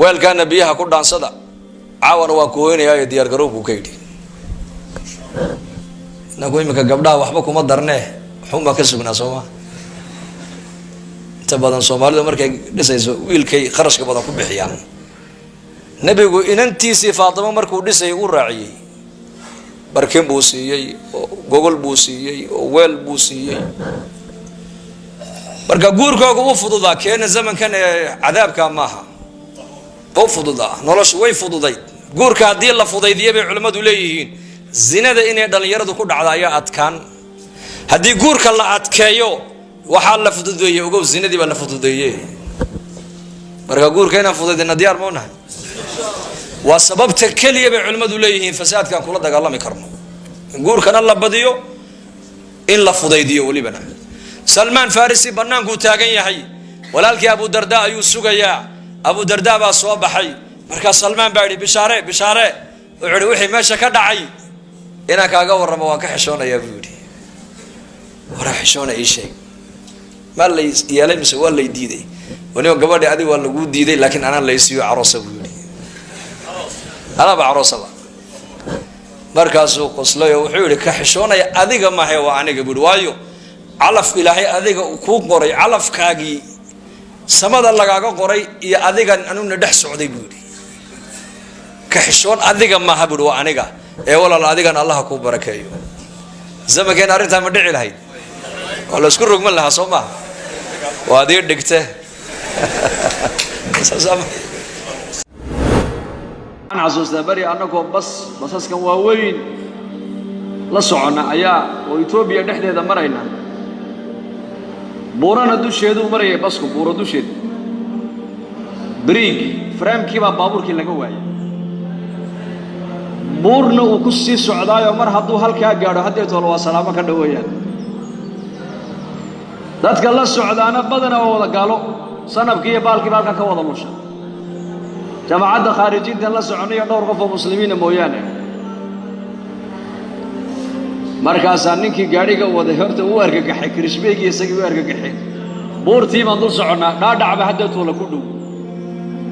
weelkaana biyaha ku dhaansada caawana waan ku hoynayaa diyaar garow buu ka yidhi inagu iminka gabdhaha waxba kuma darnee waxunbaa ka sugnaa sooma inta badan soomaalidu markay dhisayso wiilkay kharashka badan ku bixiyaan nebigu inantiisii faatimo markuu dhisayay u raaciyey barkin buu siiyey oo gogol buu siiyey oo weel buu siiyey marka guurkooga u fududaa keena zamankan ee cadaabka maaha u fududaa noloshu way fududayd guurka haddii la fudaydiya bay culimmadu leeyihiin zinada inay dhallinyaradu ku dhacda ayaa adkaan haddii guurka la adkeeyo waxaa la fududeeyey ogow zinadii baa la fududeeye marka guurka inaan fudaydina diyaar ma unahay waa sababta keliya bay culimmadu leeyihiin fasaadkaan kula dagaalami karno in guurkana la badiyo in la fudaydiyo welibana salmaan farisi bannaankuu taagan yahay walaalkii abu darda ayuu sugayaa abu darda baa soo baxay markaa salmaan baa yidhi bishaare bishaare wuxuu ihi wixii meesha ka dhacay inaan kaaga warramo waan ka xishoonayaa buu yidhi waraa xishoona ii sheeg maa lay yeelay mise waa lay diiday waniba gabadhi adig waa laguu diiday laakiin anaan laysiiyo caroosa buu yidhi anaaba caroosaba markaasuu qoslayo wuxuu yidhi ka xishoonaya adiga mahe waa aniga buu yidhi waayo calaf ilaahay adiga kuu qoray calafkaagii samada lagaaga qoray iyo adigan anuna dhex socday buu yidhi ka xishoon adiga maaha buu yidhi waa aniga ee walaal adigan allaha kuu barakeeyo zamankeena arrintaa ma dhici lahayd waa la isku rogman lahaa soo maaha waa adii dhigte xasuustaa beri annagoo basaskan waaweyn la soconna ayaa oo etoobiya dhexdeeda marayna buurana dusheeduu marayay basku buuro dusheeda beriigii faraamkii baa baabuurkii laga waayay buurna uu ku sii socdaayoo mar hadduu halkaa gaadho haddeetoole waa salaamo ka dhoweeyaan dadka la socdaana badana waa wada gaalo sanabkii iyo baalkiiba halkan ka wada musha jamaacadda khaarijiintan la soconaiyo dhowr qof oo muslimiina mooyaane markaasaa ninkii gaadhiga waday horta u argagaxay kirishbeygii isagii u argagaxeen buurtii baan dul soconnaa dhaadhacba haddeetoola ku dhow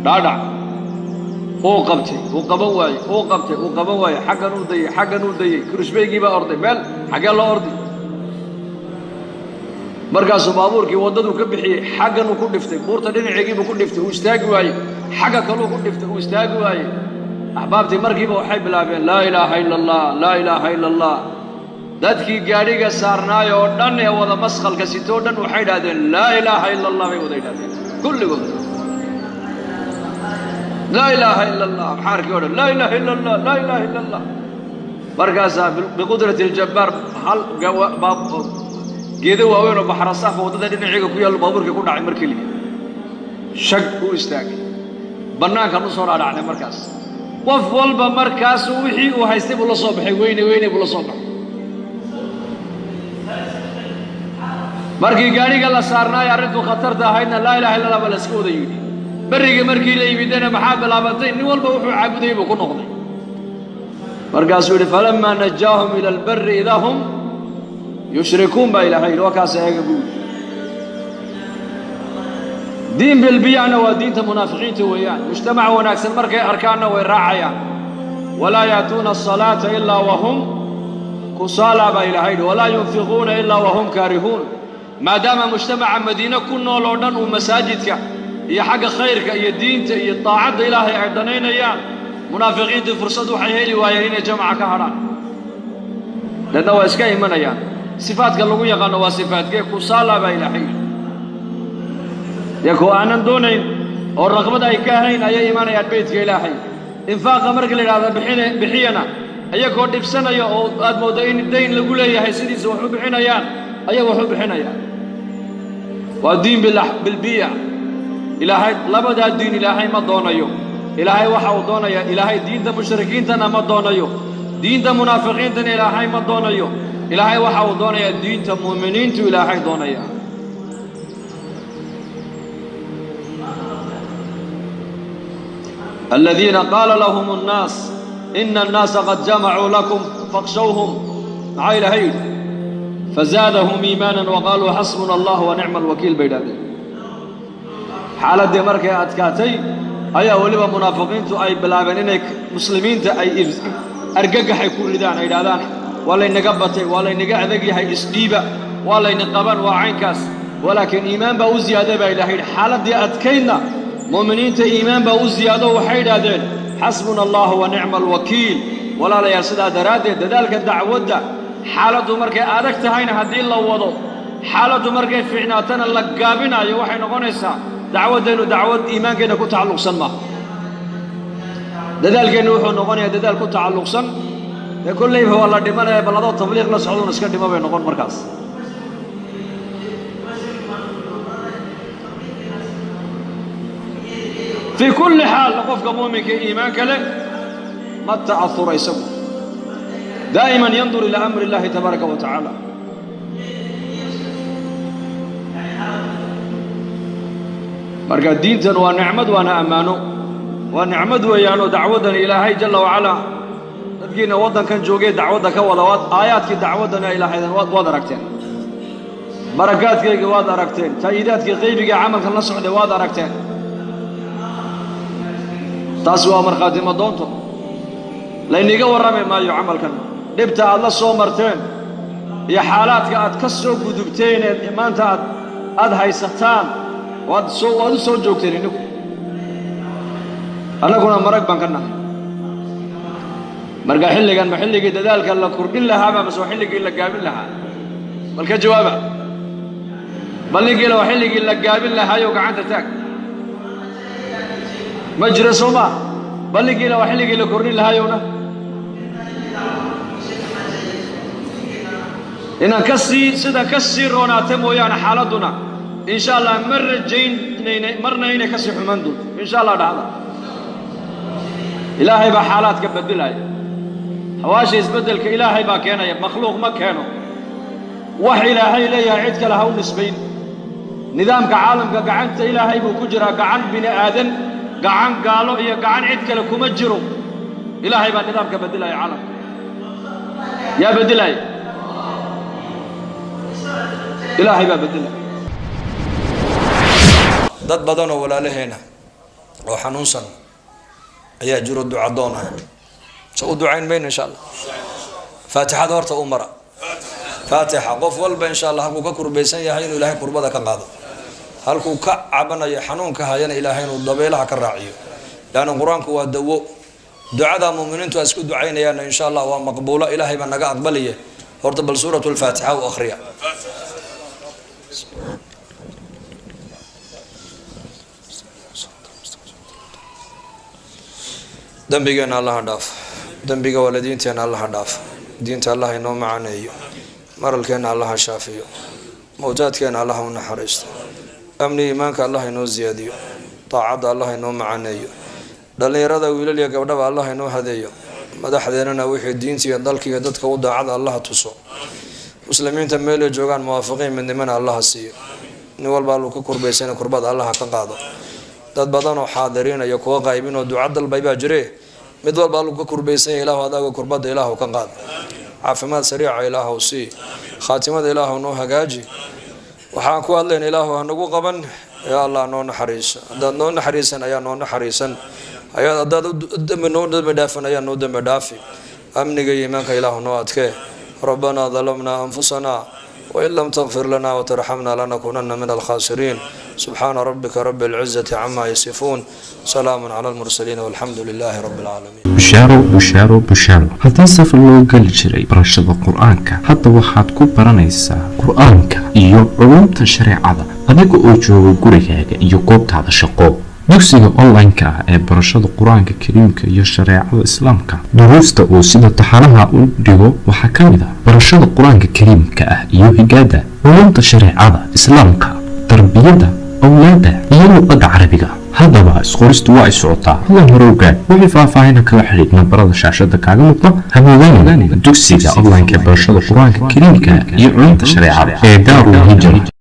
dhaadhac uu qabtay uu qaban waaye uu qabtay uu qaban waaye xaggan uu dayey kirishbeygii baa orday meel xaggee loo orday markaasuu baabuurkii waddaduu ka bixiyey xagganuu ku dhiftay buurta dhinaceegiibuu ku dhiftay uu istaagi waaye xagga kaluu ku dhiftay uu istaagi waaye axbaabtii markiiba waxay bilaabeen laa ilaaha ila allah laa ilaaha ila allah dadkii gaadhiga saarnaay oo dhan ee wada masqalka sitoo dhan waxay idhahdeen laa ilaaha ila allah bay wada idhahdeen kulligood laa ilaaha ila allah maxaarkii o dhan laa ilaaha ila allah laa ilaaha ila allah markaasaa biqudrati aljabbaar geedo waaweyn oo baxrasaaf waddada dhinaciga ku yaallo baabuurkii ku dhacay mar keliya shag uu istaagay bannaankan u soo dhaadhacnay markaas qof walba markaasu wixii uu haystay buu la soo baxay weyne buu la soo baxay markii gaadhiga la saarnaayo arrintu khatarta ahaydna laa ilaha illa allah baa la iska wada yidhi berrigii markii la yimidana maxaa bilaabatay nin walba wuxuu caabudayay buu ku noqday markaasuu yidhi falamaa najaahum ila albarri idaa hum yushrikuun baa ilaahay yidhi waa kaas eega buu yidhi diin bilbiyacna waa diinta munaafiqiinta weeyaan mujtamaca wanaagsan markay arkaanna way raacayaan walaa yaatuuna asalaata ilaa wahum kusaala baa ilaahay yidhi walaa yunfiquuna ilaa wahum kaarihuun maadaama mujtamaca madiine ku nool oo dhan uu masaajidka iyo xagga khayrka iyo diinta iyo daacadda ilaahay ay danaynayaan munaafiqiintii fursad waxay heli waayeen inay jamaca ka hadhaan dadna waa iska imanayaan sifaadka lagu yaqaano waa sifaadkee kusaala baa ilaahay yidhi dee koo aanan doonayn oo raqbad ay ka hayn ayay imanayaan beydka ilaahay infaaqa marka la yidhaahdo bixiyana ayagoo dhibsanaya oo aad moodo in dayn lagu leeyahay sidiisa wax u bixinayaan ayaga wax u bixinayaan waa diin bilbiya ilaahay labadaa diin ilaahay ma doonayo ilaahay waxa uu doonayaa ilaahay diinta mushrikiintana ma doonayo diinta munaafiqiintana ilaahay ma doonayo ilaahay waxa uu doonayaa diinta mu'miniintu ilaahay doonaya الذين قال لهم الناس إن الناس قد جمعوا لكم فاخشوهم عيل هيد فزادهم إيمانا وقالوا حسبنا الله ونعم الوكيل بيدادي حالة دي مركة أتكاتي أيا ولبا منافقين تو أي بلابن إنك مسلمين تا أي أرقاق حيكون ردان أي دادان ولا ينقبتي ولا ينقعذقي هاي إسليبا ولا ينقبان وعينكاس ولكن إيمان باو زيادة بإلهي حالة دي أتكينا مؤمنين تا إيمان باو زيادة وحيدا دين حسبنا الله ونعم الوكيل ولا لا يرسدا درادة دالك الدعوة حالة مركة أدكت هاين هدي الله وضو حالة مركة فعناتنا اللقابنا يوحي نغنسا دعوة دينو دعوة إيمان كينا كو تعلق سنما دالك نوحو نغنيا دالك كو تعلق سن يقول لي هو الله دمانا بلدو تبليغ لسعودو نسكن دماء بين نغن مركز في كل حال نقف مؤمن إيمانك له ما التأثر يسوي دائما ينظر إلى أمر الله تبارك وتعالى مرقى الدين ونعمد وانا أمانه ونعمد ويانو دعوتنا إلهي جل وعلا تبقينا وضن كان جوغي دعوتك ولوات آياتك دعوتنا إلهي وادركتين بركاتك وادركتين تأييداتك غيبك عملك النصح وادركتين تاسوا مرقاتي ما دونتو لأني ورمي ما يعمل كان نبتا الله سو مرتين يا حالاتك أتكسو قدبتين ما أنت أد هايستان واد سو جوكتين إنكو أنا كنا مرق بانكنا مرقا حلي كان محلي كده ذلك الله كردين لها ما مسوا حلي كده قابل لها بلك جوابا بلك لو حلي كده قابل لها يوقع عند تاك مجرى صوبا بلك لو حلي كده كردين لها يونا إن كسي سدا كسي روناتم ويانا حالتنا إن شاء الله مرنا هنا كسي حمندو إن شاء الله هذا إلهي بحالات كبدلها حواشي يتبدل كإلهي باكينا مخلوق ما كانوا وحي إلهي ليها عدك لها ونسبين نظام كعالم كعنت إلهي بكجرة كعن بني آدم كعن قالوا هي كعن عدك لكم اجروا إلهي با نظام كبدلها يا عالم يا بدلها إلهي با بدلها dad badan oo walaalaheena oo xanuunsan ayaa jiro duca doona soo ducayn bayna insha Allah faatixada horta u mara faatixa qof walba insha Allah halkuu ka kurbeysan yahay inuu ilaahay kurbada ka qaado halkuu ka cabanayo xanuunka hayana ilaahay inuu dabeelaha ka raaciyo laana quraanku waa dawo ducada muuminiintu isku ducaynayaan insha Allah waa maqbuula ilaahay ba naga aqbaliye horta bal suuratul faatixa oo akhriya dambigeena Allah dhaaf dambiga waalidinteena Allah dhaaf diinta Allah inoo macaaneeyo maralkeena Allah shaafiyo mawjaadkeena Allah u naxariisto amni iimaanka Allah inoo ziyaadiyo taacada Allah inoo macaaneeyo dhalinyarada wiilal iyo gabdhaha Allah inoo hadeeyo madaxdeena wixii diinta iyo dalka iyo dadka u daacada Allah tuso muslimiinta meel ay joogaan muwaafiqiin midnimada Allah siiyo nin walba uu ka kurbeysan kurbada Allah ka qaado dad badan oo xaadiriin iyo kuwa qaybin oo ducada dalbay baa jiree mid walba uu ka kurbeysan Ilaahu adaaga kurbada Ilaahu ka qaad caafimaad sariica Ilaahu sii khaatimada Ilaahu noo hagaaji waxaan ku hadleen Ilaahu anagu qaban ya Allah noo naxariiso dad noo naxariisan ayaa noo naxariisan ayaa dad dambe dhaafan ayaa noo dambe dhaafi amniga iimaanka Ilaahu noo adkee ربنا ظلمنا أنفسنا وإن لم تغفر لنا وترحمنا لنكونن من الخاسرين سبحان ربك رب العزة عما يصفون سلام على المرسلين والحمد لله رب العالمين بشارو هذا سفر لو قال جري برشد القرآنك حتى وحد كبرانيسا قرآنك iyo culumta shariicada adiga oo jooga gurigaaga iyo goobtaada shaqo dugsiga online-ka ah ee barashada qur-aanka kariimka iyo shareecada islaamka. duruusta uu sida taxanaha u dhigo waxaa ka mid ah barashada qur-aanka kariimka ah iyo higaada, culumta shareecada islaamka, tarbiyada awlaada iyo luqadda carabiga. haddaba isqoristu waa ay socotaa. hadan hore ogaad wixii faahfaahina kala xidhiidh nambarada shaashada kaaga muuqda. hamoodaan dugsiga online-ka ee barashada qur-aanka kariimka iyo culumta shareecada ee Daarul Hijra.